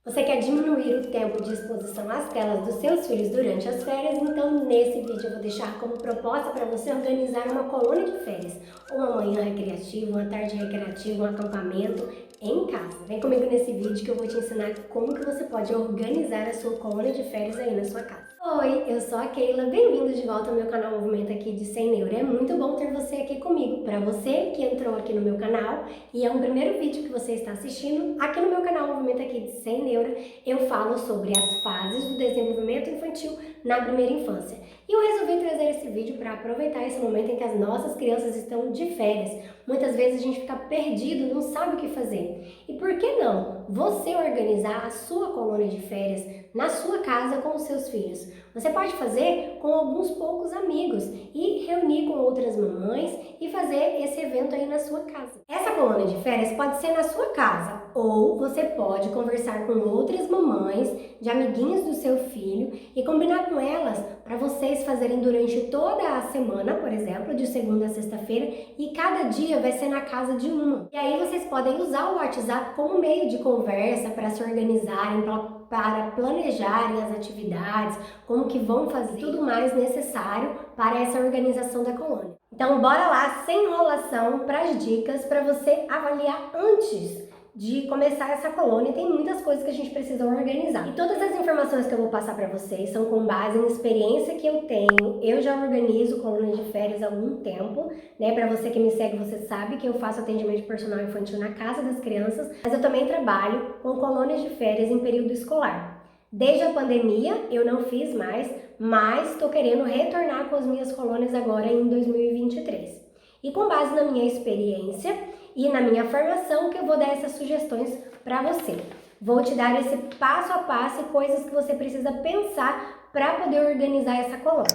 Você quer diminuir o tempo de exposição às telas dos seus filhos durante as férias? Então, nesse vídeo eu vou deixar como proposta para você organizar uma colônia de férias, uma manhã recreativa, uma tarde recreativa, um acampamento em casa. Vem comigo nesse vídeo que eu vou te ensinar como que você pode organizar a sua colônia de férias aí na sua casa. Oi, eu sou a Keila, bem-vindo de volta ao meu canal Movimento aqui de 100 Neuro. É muito bom ter você aqui comigo. Para você que entrou aqui no meu canal e é o primeiro vídeo que você está assistindo, aqui no meu canal Movimento aqui de 100 Neuro, eu falo sobre as fases do desenvolvimento infantil na primeira infância. E eu resolvi trazer esse vídeo para aproveitar esse momento em que as nossas crianças estão de férias. Muitas vezes a gente fica perdido, não sabe o que fazer. E por que não você organizar a sua colônia de férias na sua casa com os seus filhos? Você pode fazer com alguns poucos amigos e reunir com outras mamães e fazer esse evento aí na sua casa. Essa colônia de férias pode ser na sua casa ou você pode conversar com outras mamães de amiguinhos do seu filho e combinar com elas para vocês fazerem durante toda a semana, por exemplo, de segunda a sexta-feira, e cada dia vai ser na casa de uma. E aí vocês podem usar o WhatsApp como meio de conversa para se organizarem, para planejarem as atividades, como que vão fazer, tudo mais necessário para essa organização da colônia. Então bora lá, sem enrolação, para as dicas para você avaliar antes de começar essa colônia. Tem muitas coisas que a gente precisa organizar. E todas as informações que eu vou passar para vocês são com base em experiência que eu tenho. Eu já organizo colônias de férias há algum tempo, né? Para você que me segue, você sabe que eu faço atendimento personal infantil na casa das crianças, mas eu também trabalho com colônias de férias em período escolar. Desde a pandemia eu não fiz mais, mas estou querendo retornar com as minhas colônias agora em 2023. E com base na minha experiência e na minha formação que eu vou dar essas sugestões para você. Vou te dar esse passo a passo e coisas que você precisa pensar para poder organizar essa colônia.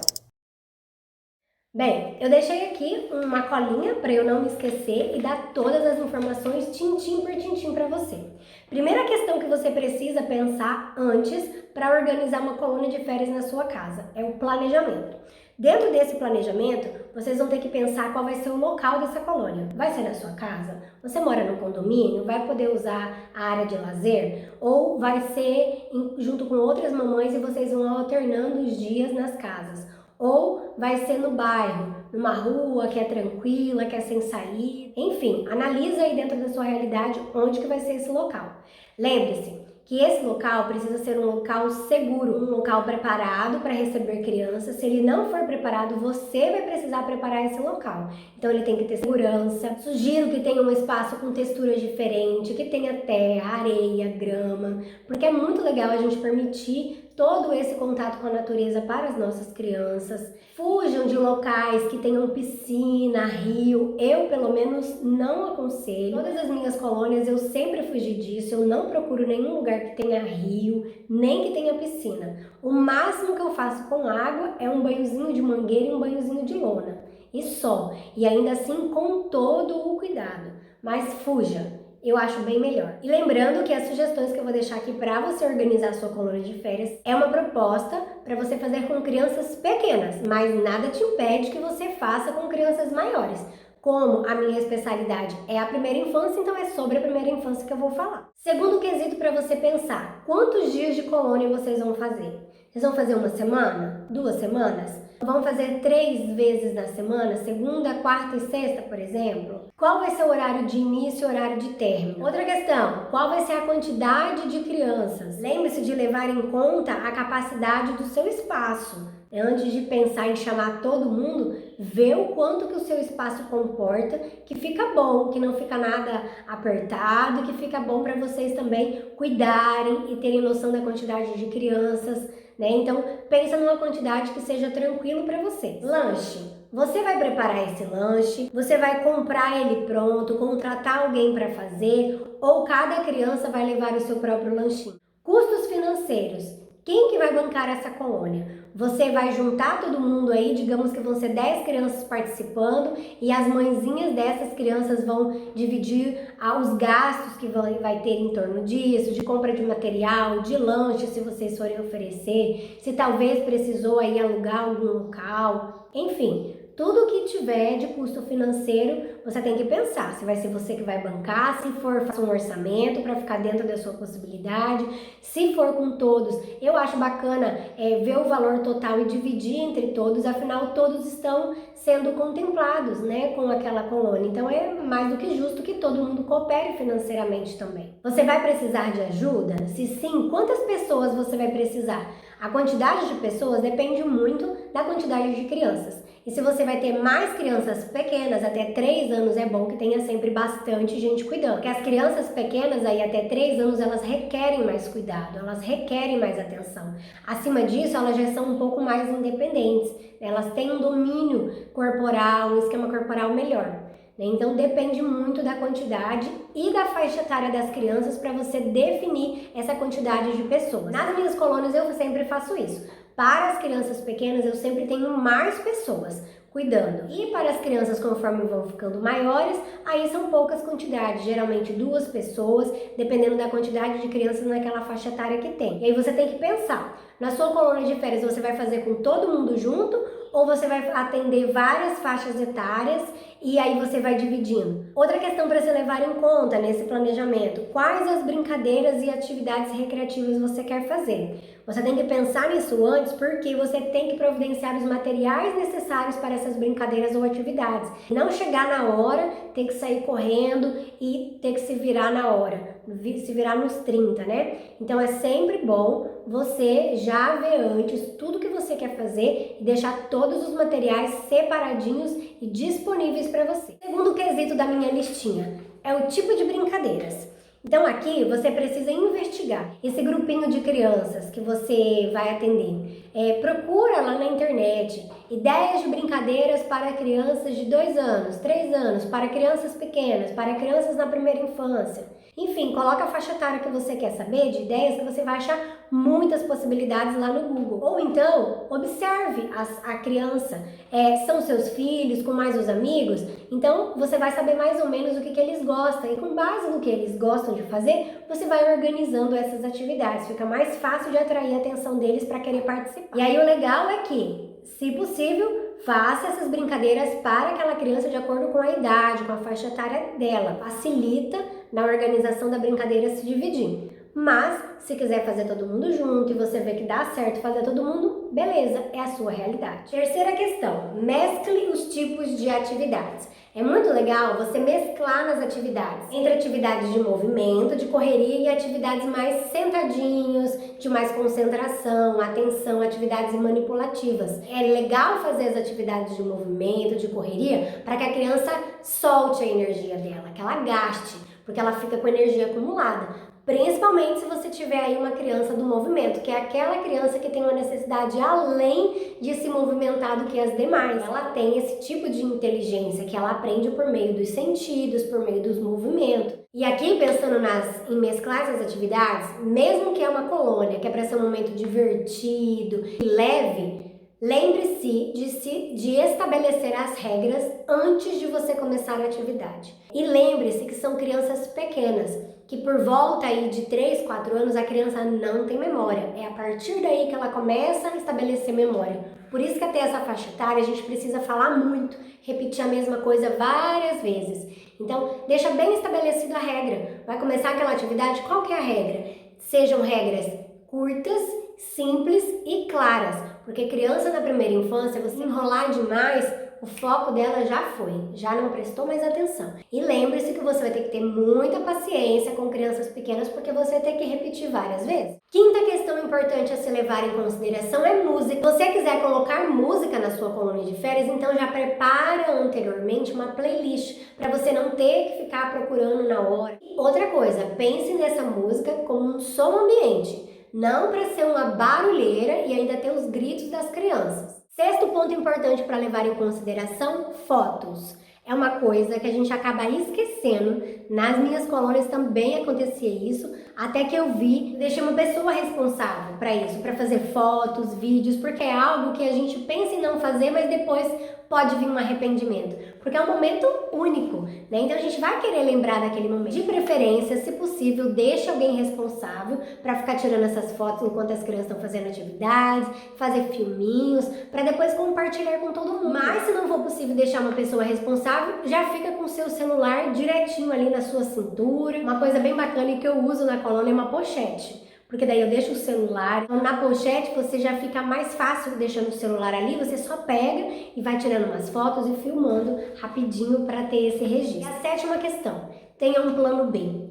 Bem, eu deixei aqui uma colinha para eu não me esquecer e dar todas as informações tintim por tintim para você. Primeira questão que você precisa pensar antes para organizar uma colônia de férias na sua casa é o planejamento. Dentro desse planejamento, vocês vão ter que pensar qual vai ser o local dessa colônia. Vai ser na sua casa? Você mora no condomínio? Vai poder usar a área de lazer? Ou vai ser junto com outras mamães e vocês vão alternando os dias nas casas? Ou vai ser no bairro, numa rua que é tranquila, que é sem sair. Enfim, analisa aí dentro da sua realidade onde que vai ser esse local. Lembre-se que esse local precisa ser um local seguro, um local preparado para receber crianças. Se ele não for preparado, você vai precisar preparar esse local. Então ele tem que ter segurança. Sugiro que tenha um espaço com textura diferente, que tenha terra, areia, grama, porque é muito legal a gente permitir todo esse contato com a natureza para as nossas crianças. Fujam de locais que tenham piscina, rio. Eu, pelo menos, não aconselho. Todas as minhas colônias eu sempre fugi disso. Eu não procuro nenhum lugar que tenha rio, nem que tenha piscina. O máximo que eu faço com água é um banhozinho de mangueira e um banhozinho de lona. E só. E ainda assim com todo o cuidado. Mas fuja. Eu acho bem melhor. E lembrando que as sugestões que eu vou deixar aqui para você organizar a sua colônia de férias é uma proposta para você fazer com crianças pequenas, mas nada te impede que você faça com crianças maiores. Como a minha especialidade é a primeira infância, então é sobre a primeira infância que eu vou falar. Segundo quesito para você pensar, quantos dias de colônia vocês vão fazer? Vocês vão fazer uma semana? 2 semanas? Vão fazer 3 vezes na semana, segunda, quarta e sexta, por exemplo? Qual vai ser o horário de início e horário de término? Outra questão, qual vai ser a quantidade de crianças? Lembre-se de levar em conta a capacidade do seu espaço. Antes de pensar em chamar todo mundo, vê o quanto que o seu espaço comporta, que fica bom, que não fica nada apertado, que fica bom para vocês também cuidarem e terem noção da quantidade de crianças, né? Então, pensa numa quantidade que seja tranquilo para vocês. Lanche. Você vai preparar esse lanche, você vai comprar ele pronto, contratar alguém para fazer, ou cada criança vai levar o seu próprio lanchinho. Custos financeiros. Quem que vai bancar essa colônia? Você vai juntar todo mundo aí, digamos que vão ser 10 crianças participando e as mãezinhas dessas crianças vão dividir os gastos que vai ter em torno disso, de compra de material, de lanche, se vocês forem oferecer, se talvez precisou aí alugar algum local, enfim. Tudo que tiver de custo financeiro, você tem que pensar se vai ser você que vai bancar, se for, faça um orçamento para ficar dentro da sua possibilidade. Se for com todos, eu acho bacana ver o valor total e dividir entre todos, afinal todos estão sendo contemplados, né, com aquela colônia. Então é mais do que justo que todo mundo coopere financeiramente também. Você vai precisar de ajuda? Se sim, quantas pessoas você vai precisar? A quantidade de pessoas depende muito da quantidade de crianças. E se você vai ter mais crianças pequenas, até 3 anos, é bom que tenha sempre bastante gente cuidando. Porque as crianças pequenas, aí até 3 anos, elas requerem mais cuidado, elas requerem mais atenção. Acima disso, elas já são um pouco mais independentes, elas têm um domínio corporal, um esquema corporal melhor. Então depende muito da quantidade e da faixa etária das crianças para você definir essa quantidade de pessoas. Nas minhas colônias eu sempre faço isso. Para as crianças pequenas eu sempre tenho mais pessoas cuidando. E para as crianças, conforme vão ficando maiores, aí são poucas quantidades, geralmente 2 pessoas, dependendo da quantidade de crianças naquela faixa etária que tem. E aí você tem que pensar, na sua colônia de férias você vai fazer com todo mundo junto ou você vai atender várias faixas etárias e aí você vai dividindo? Outra questão para se levar em conta nesse planejamento, quais as brincadeiras e atividades recreativas você quer fazer? Você tem que pensar nisso antes porque você tem que providenciar os materiais necessários para essas brincadeiras ou atividades. Não chegar na hora, ter que sair correndo e ter que se virar na hora, se virar nos 30, né? Então é sempre bom você já ver antes tudo que você quer fazer e deixar todos os materiais separadinhos e disponíveis para você. Segundo quesito da minha listinha é o tipo de brincadeiras. Então aqui você precisa investigar esse grupinho de crianças que você vai atender. Procura lá na internet ideias de brincadeiras para crianças de 2 anos, 3 anos, para crianças pequenas, para crianças na primeira infância. Enfim, coloca a faixa etária que você quer saber de ideias que você vai achar muitas possibilidades lá no Google. Ou então, observe a criança. São seus filhos, com mais os amigos? Então, você vai saber mais ou menos o que eles gostam. E com base no que eles gostam de fazer, você vai organizando essas atividades. Fica mais fácil de atrair a atenção deles para querer participar. E aí o legal é que, se possível, faça essas brincadeiras para aquela criança de acordo com a idade, com a faixa etária dela. Facilita na organização da brincadeira se dividir. Mas, se quiser fazer todo mundo junto e você vê que dá certo fazer todo mundo, beleza, é a sua realidade. Terceira questão, mescle os tipos de atividades. É muito legal você mesclar nas atividades, entre atividades de movimento, de correria e atividades mais sentadinhos, de mais concentração, atenção, atividades manipulativas. É legal fazer as atividades de movimento, de correria, para que a criança solte a energia dela, que ela gaste, porque ela fica com energia acumulada. Principalmente se você tiver aí uma criança do movimento, que é aquela criança que tem uma necessidade além de se movimentar do que as demais. Ela tem esse tipo de inteligência que ela aprende por meio dos sentidos, por meio dos movimentos. E aqui, pensando em mesclar essas atividades, mesmo que é uma colônia, que é para ser um momento divertido e leve, lembre-se de estabelecer as regras antes de você começar a atividade. E lembre-se que são crianças pequenas, que por volta aí de 3, 4 anos a criança não tem memória. É a partir daí que ela começa a estabelecer memória. Por isso que até essa faixa etária a gente precisa falar muito, repetir a mesma coisa várias vezes. Então, deixa bem estabelecida a regra. Vai começar aquela atividade, qual que é a regra? Sejam regras curtas, simples e claras. Porque criança na primeira infância, você enrolar demais, o foco dela já foi, já não prestou mais atenção. E lembre-se que você vai ter que ter muita paciência com crianças pequenas, porque você vai ter que repetir várias vezes. Quinta questão importante a se levar em consideração é música. Se você quiser colocar música na sua colônia de férias, então já prepara anteriormente uma playlist, para você não ter que ficar procurando na hora. E outra coisa, pense nessa música como um som ambiente. Não para ser uma barulheira e ainda ter os gritos das crianças. Sexto ponto importante para levar em consideração, fotos. É uma coisa que a gente acaba esquecendo. Nas minhas colônias também acontecia isso, até que eu deixei uma pessoa responsável para isso, para fazer fotos, vídeos, porque é algo que a gente pensa em não fazer, mas depois pode vir um arrependimento. porque é um momento único, né? Então a gente vai querer lembrar daquele momento. De preferência, se possível, deixa alguém responsável para ficar tirando essas fotos enquanto as crianças estão fazendo atividades, fazer filminhos, para depois compartilhar com todo mundo. Mas se não for possível deixar uma pessoa responsável, já fica com o seu celular direitinho ali na sua cintura. Uma coisa bem bacana e que eu uso na colônia é uma pochete. Porque daí eu deixo o celular, na pochete você já fica mais fácil deixando o celular ali, você só pega e vai tirando umas fotos e filmando rapidinho para ter esse registro. E a sétima questão, tenha um plano B.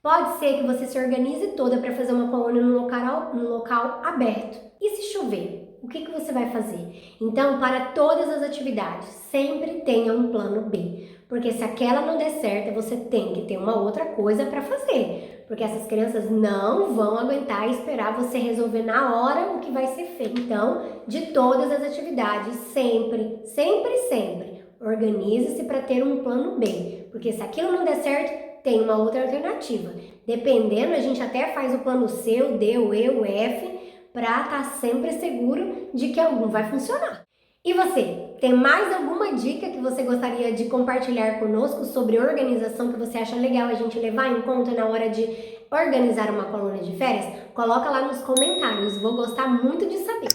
Pode ser que você se organize toda para fazer uma colônia no local aberto. E se chover? O que você vai fazer? Então, para todas as atividades, sempre tenha um plano B. Porque se aquela não der certo, você tem que ter uma outra coisa para fazer. Porque essas crianças não vão aguentar e esperar você resolver na hora o que vai ser feito. Então, de todas as atividades, sempre, organize-se para ter um plano B. Porque se aquilo não der certo, tem uma outra alternativa. Dependendo, a gente até faz o plano C, o D, o E, o F, para estar sempre seguro de que algum vai funcionar. E você, tem mais alguma dica que você gostaria de compartilhar conosco sobre organização que você acha legal a gente levar em conta na hora de organizar uma colônia de férias? Coloca lá nos comentários, vou gostar muito de saber.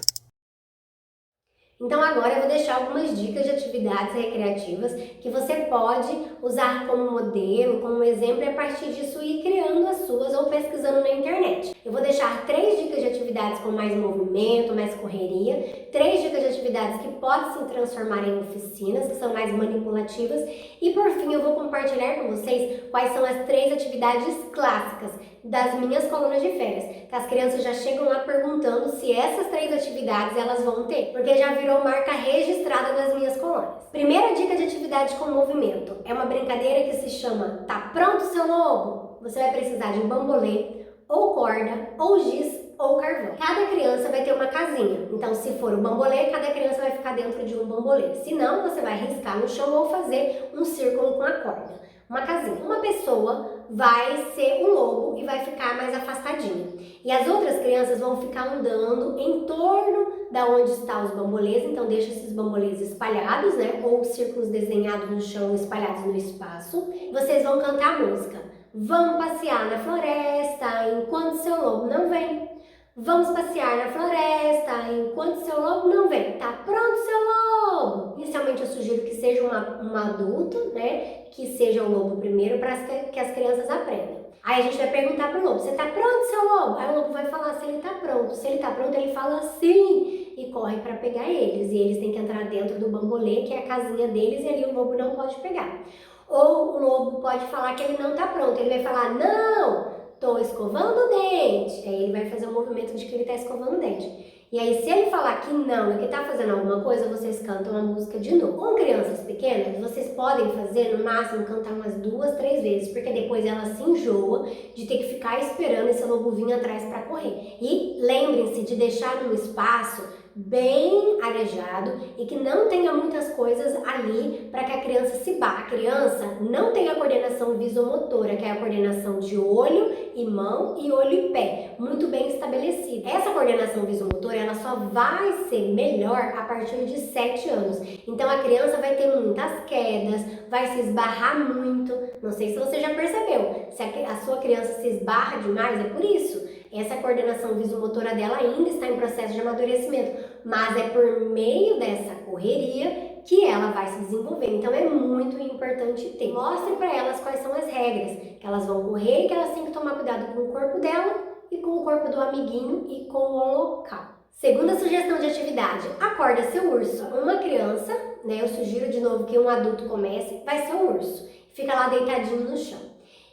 Então agora eu vou deixar algumas dicas de atividades recreativas que você pode usar como modelo, como exemplo e a partir disso ir criando as suas ou pesquisando na internet. Eu vou deixar 3 dicas de atividades com mais movimento, mais correria, 3 dicas de atividades que podem se transformar em oficinas, que são mais manipulativas e por fim eu vou compartilhar com vocês quais são as 3 atividades clássicas das minhas colônias de férias, que as crianças já chegam lá perguntando se essas 3 atividades elas vão ter, porque já virou marca registrada das minhas colônias. Primeira dica de atividade com movimento, é uma brincadeira que se chama Tá pronto seu lobo? Você vai precisar de um bambolê, ou corda, ou giz, ou carvão. Cada criança vai ter uma casinha, então se for o bambolê, cada criança vai ficar dentro de um bambolê. Se não, você vai riscar no chão ou fazer um círculo com a corda. Uma casinha. Uma pessoa vai ser um lobo e vai ficar mais afastadinha. E as outras crianças vão ficar andando em torno da onde estão os bambolês, então deixa esses bambolês espalhados, né? Ou círculos desenhados no chão, espalhados no espaço. Vocês vão cantar a música. Vamos passear na floresta enquanto seu lobo não vem. Vamos passear na floresta enquanto seu lobo não vem. Tá pronto, seu lobo? Inicialmente eu sugiro que seja um adulto, né? Que seja o lobo primeiro para que as crianças aprendam. Aí a gente vai perguntar pro lobo, você tá pronto, seu lobo? Aí o lobo vai falar se ele tá pronto. Se ele tá pronto, ele fala sim e corre para pegar eles. E eles têm que entrar dentro do bambolê, que é a casinha deles, e ali o lobo não pode pegar. Ou o lobo pode falar que ele não tá pronto. Ele vai falar, não, tô escovando o dente. Aí ele vai fazer um movimento de que ele tá escovando o dente. E aí, se ele falar que não e que tá fazendo alguma coisa, vocês cantam a música de novo. Com crianças pequenas, vocês podem fazer, no máximo, cantar umas 2, 3 vezes, porque depois ela se enjoa de ter que ficar esperando esse lobo vir atrás para correr. E lembrem-se de deixar um espaço bem arejado e que não tenha muitas coisas ali para que a criança se bata. A criança não tem a coordenação visomotora, que é a coordenação de olho e mão e olho e pé, muito bem estabelecida. Essa coordenação visomotora, ela só vai ser melhor a partir de 7 anos. Então a criança vai ter muitas quedas, vai se esbarrar muito. Não sei se você já percebeu, se a sua criança se esbarra demais, é por isso. Essa coordenação visomotora dela ainda está em processo de amadurecimento, mas é por meio dessa correria que ela vai se desenvolver. Então é muito importante ter. Mostre para elas quais são as regras, que elas vão correr e que elas têm que tomar cuidado com o corpo dela e com o corpo do amiguinho e com o local. Segunda sugestão de atividade, acorda seu urso. Uma criança, né, eu sugiro de novo que um adulto comece, vai ser um urso. Fica lá deitadinho no chão.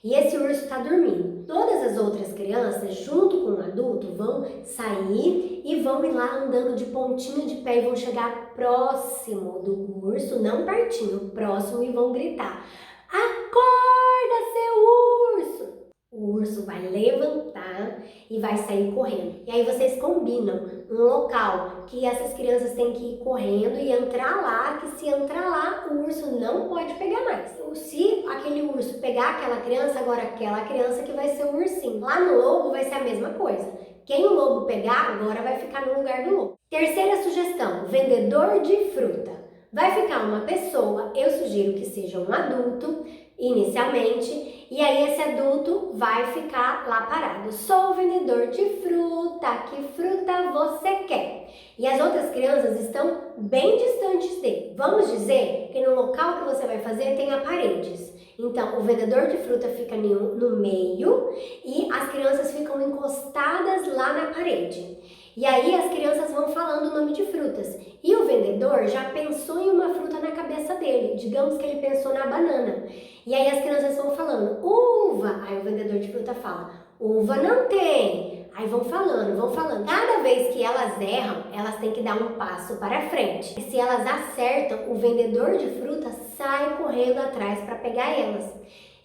E esse urso está dormindo. Todas as outras crianças, junto com o adulto, vão sair e vão ir lá andando de pontinha de pé e vão chegar próximo do urso, não pertinho, próximo, e vão gritar: acorda, seu urso! O urso vai levantar e vai sair correndo. E aí vocês combinam um local que essas crianças têm que ir correndo e entrar lá, que se entrar lá, o urso não pode pegar mais. Se aquele urso pegar aquela criança, agora aquela criança que vai ser o ursinho. Lá no lobo vai ser a mesma coisa. Quem o lobo pegar, agora vai ficar no lugar do lobo. Terceira sugestão, vendedor de fruta. Vai ficar uma pessoa, eu sugiro que seja um adulto, inicialmente, e aí esse adulto vai ficar lá parado. Sou o vendedor de fruta, que fruta você quer? E as outras crianças estão bem distantes dele. Vamos dizer que no local que você vai fazer tenha paredes. Então, o vendedor de fruta fica no meio e as crianças ficam encostadas lá na parede. E aí as crianças vão falando o nome de frutas. E o vendedor já pensou em uma fruta na cabeça dele. Digamos que ele pensou na banana. E aí as crianças vão falando, uva. Aí o vendedor de fruta fala, uva não tem. Aí vão falando, vão falando. Cada vez que elas erram, elas têm que dar um passo para frente. E se elas acertam, o vendedor de fruta sai correndo atrás para pegar elas.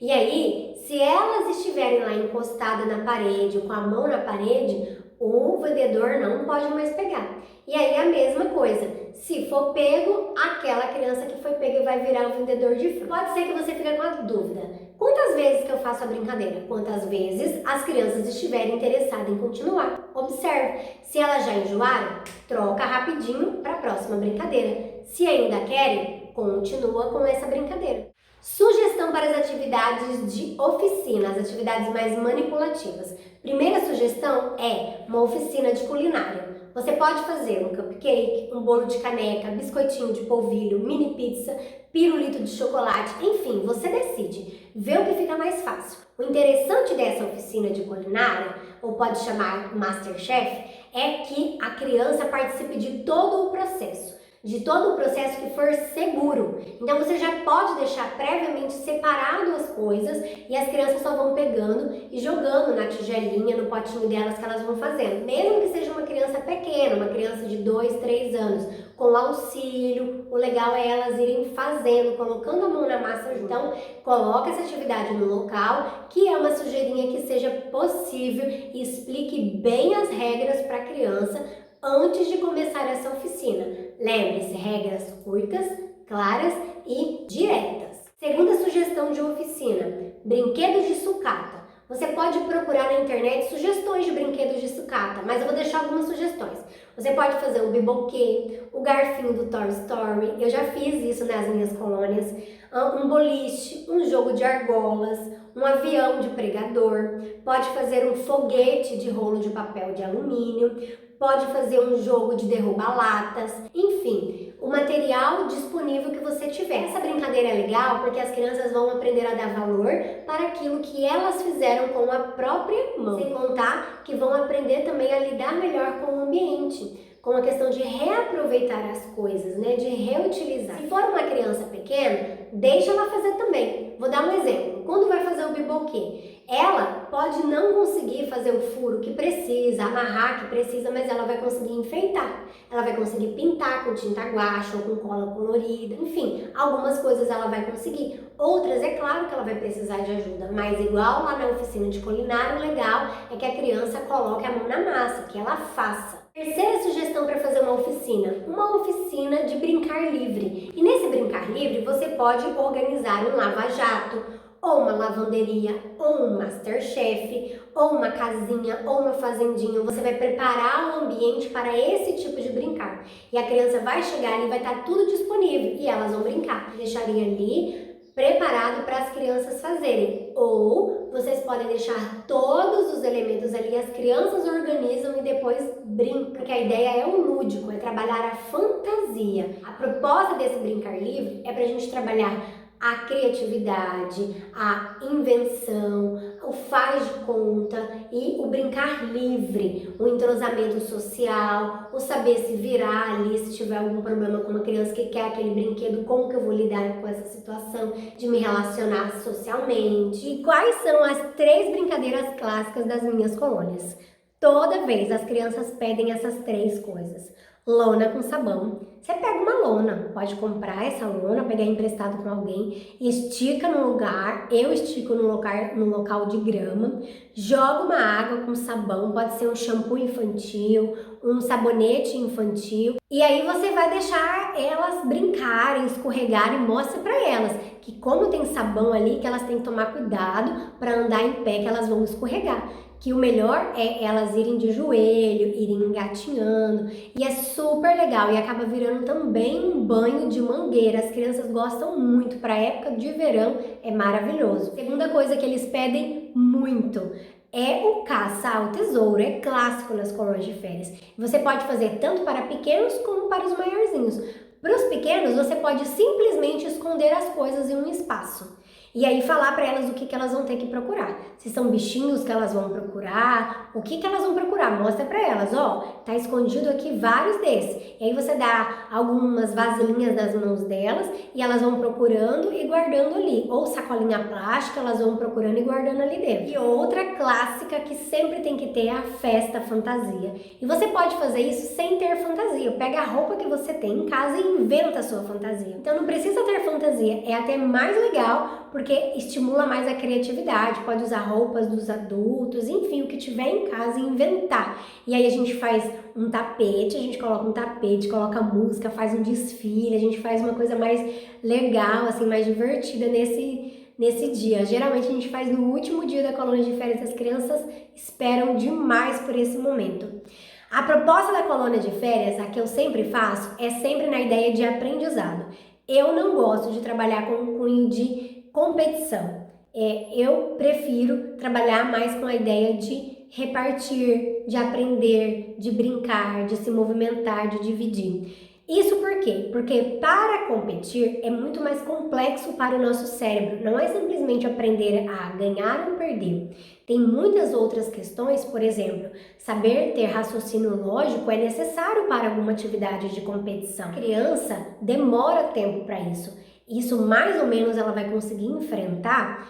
E aí, se elas estiverem lá encostadas na parede, com a mão na parede, o vendedor não pode mais pegar. E aí a mesma coisa, se for pego, aquela criança que foi pega vai virar o vendedor de fruta. Pode ser que você fique com a dúvida, quantas vezes que eu faço a brincadeira? Quantas vezes as crianças estiverem interessadas em continuar? Observe, se elas já enjoaram, troca rapidinho para a próxima brincadeira. Se ainda querem, continua com essa brincadeira. Sugestão para as atividades de oficina, as atividades mais manipulativas. Primeira sugestão é uma oficina de culinária. Você pode fazer um cupcake, um bolo de caneca, biscoitinho de polvilho, mini pizza, pirulito de chocolate, enfim, você decide. Vê o que fica mais fácil. O interessante dessa oficina de culinária, ou pode chamar Masterchef, é que a criança participe de todo o processo. De todo o processo que for seguro. Então você já pode deixar previamente separado as coisas e as crianças só vão pegando e jogando na tigelinha, no potinho delas que elas vão fazendo. Mesmo que seja uma criança pequena, uma criança de 2, 3 anos, com auxílio, o legal é elas irem fazendo, colocando a mão na massa junto. Então, coloca essa atividade no local, que é uma sujeirinha que seja possível e explique bem as regras para a criança antes de começar essa oficina. Lembre-se, regras curtas, claras e diretas. Segunda sugestão de oficina, brinquedos de sucata. Você pode procurar na internet sugestões de brinquedos de sucata, mas eu vou deixar algumas sugestões. Você pode fazer o biboquê, o garfinho do Toy Story, eu já fiz isso nas minhas colônias, um boliche, um jogo de argolas, um avião de pregador, pode fazer um foguete de rolo de papel de alumínio, pode fazer um jogo de derruba-latas, enfim, o material disponível que você tiver. Essa brincadeira é legal porque as crianças vão aprender a dar valor para aquilo que elas fizeram com a própria mão. Sem contar que vão aprender também a lidar melhor com o ambiente, com a questão de reaproveitar as coisas, né? De reutilizar. Se for uma criança pequena, deixa ela fazer também. Vou dar um exemplo. Quando vai fazer o biboquê, ela pode não conseguir fazer o furo que precisa, amarrar que precisa, mas ela vai conseguir enfeitar. Ela vai conseguir pintar com tinta guache ou com cola colorida. Enfim, algumas coisas ela vai conseguir. Outras, é claro que ela vai precisar de ajuda, mas igual lá na oficina de culinária, o legal é que a criança coloque a mão na massa, que ela faça. Terceira sugestão para fazer uma oficina de brincar livre. E nesse brincar livre você pode organizar um lava-jato, ou uma lavanderia, ou um Masterchef, ou uma casinha, ou uma fazendinha. Você vai preparar o ambiente para esse tipo de brincar. E a criança vai chegar ali e vai estar tudo disponível e elas vão brincar. Deixaria ali preparado para as crianças fazerem. Ou vocês podem deixar todos os elementos ali, as crianças organizam e depois brincam. Porque a ideia é o lúdico, é trabalhar a fantasia. A proposta desse brincar livre é para a gente trabalhar a criatividade, a invenção, o faz de conta e o brincar livre, o entrosamento social, o saber se virar ali se tiver algum problema com uma criança que quer aquele brinquedo, como que eu vou lidar com essa situação de me relacionar socialmente. E quais são as 3 brincadeiras clássicas das minhas colônias? Toda vez as crianças pedem essas 3 coisas. Lona com sabão. Você pega uma lona, pode comprar essa lona, pegar emprestado com alguém, estica no lugar, eu estico no local de grama, joga uma água com sabão, pode ser um shampoo infantil, um sabonete infantil, e aí você vai deixar elas brincarem, escorregarem, mostra para elas que como tem sabão ali, que elas têm que tomar cuidado para andar em pé, que elas vão escorregar. que o melhor é elas irem de joelho, irem engatinhando, e é super legal e acaba virando também um banho de mangueira. As crianças gostam muito, para a época de verão é maravilhoso. Segunda coisa que eles pedem muito é o caça ao tesouro, é clássico nas colônias de férias. Você pode fazer tanto para pequenos como para os maiorzinhos. Para os pequenos, você pode simplesmente esconder as coisas em um espaço. E aí falar para elas o que elas vão ter que procurar. Se são bichinhos que elas vão procurar, o que elas vão procurar. Mostra para elas, ó, tá escondido aqui vários desses. E aí você dá algumas vasilhinhas nas mãos delas e elas vão procurando e guardando ali. Ou sacolinha plástica, elas vão procurando e guardando ali dentro. E outra clássica que sempre tem que ter é a festa fantasia. E você pode fazer isso sem ter fantasia. Pega a roupa que você tem em casa e inventa a sua fantasia. Então não precisa ter fantasia, é até mais legal, porque estimula mais a criatividade, pode usar roupas dos adultos, enfim, o que tiver em casa e inventar. E aí a gente faz um tapete, a gente coloca um tapete, coloca música, faz um desfile, a gente faz uma coisa mais legal, assim, mais divertida nesse dia. Geralmente a gente faz no último dia da colônia de férias, as crianças esperam demais por esse momento. A proposta da colônia de férias, a que eu sempre faço, é sempre na ideia de aprendizado. Eu não gosto de trabalhar com um cunho de competição. Eu prefiro trabalhar mais com a ideia de repartir, de aprender, de brincar, de se movimentar, de dividir. Isso por quê? Porque para competir é muito mais complexo para o nosso cérebro. Não é simplesmente aprender a ganhar ou perder. Tem muitas outras questões, por exemplo, saber ter raciocínio lógico é necessário para alguma atividade de competição. A criança demora tempo para isso. Isso mais ou menos ela vai conseguir enfrentar,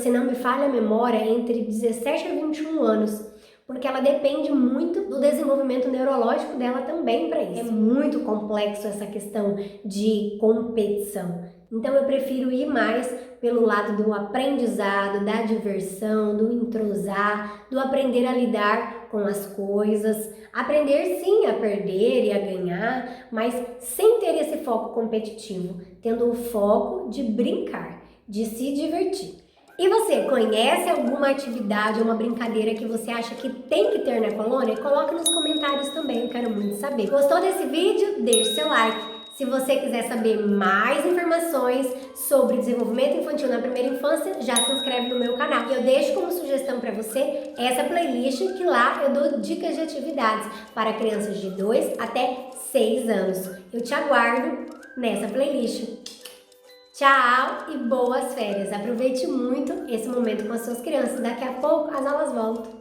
se não me falha a memória, entre 17 a 21 anos. Porque ela depende muito do desenvolvimento neurológico dela também para isso. É muito complexo essa questão de competição. Então eu prefiro ir mais pelo lado do aprendizado, da diversão, do entrosar, do aprender a lidar com as coisas, aprender sim a perder e a ganhar, mas sem ter esse foco competitivo, tendo o foco de brincar, de se divertir. E você, conhece alguma atividade ou uma brincadeira que você acha que tem que ter na colônia? Coloca nos comentários também, eu quero muito saber. Gostou desse vídeo? Deixe seu like. Se você quiser saber mais informações sobre desenvolvimento infantil na primeira infância, já se inscreve no meu canal. E eu deixo como sugestão para você essa playlist, que lá eu dou dicas de atividades para crianças de 2 até 6 anos. Eu te aguardo nessa playlist. Tchau e boas férias! Aproveite muito esse momento com as suas crianças. Daqui a pouco as aulas voltam.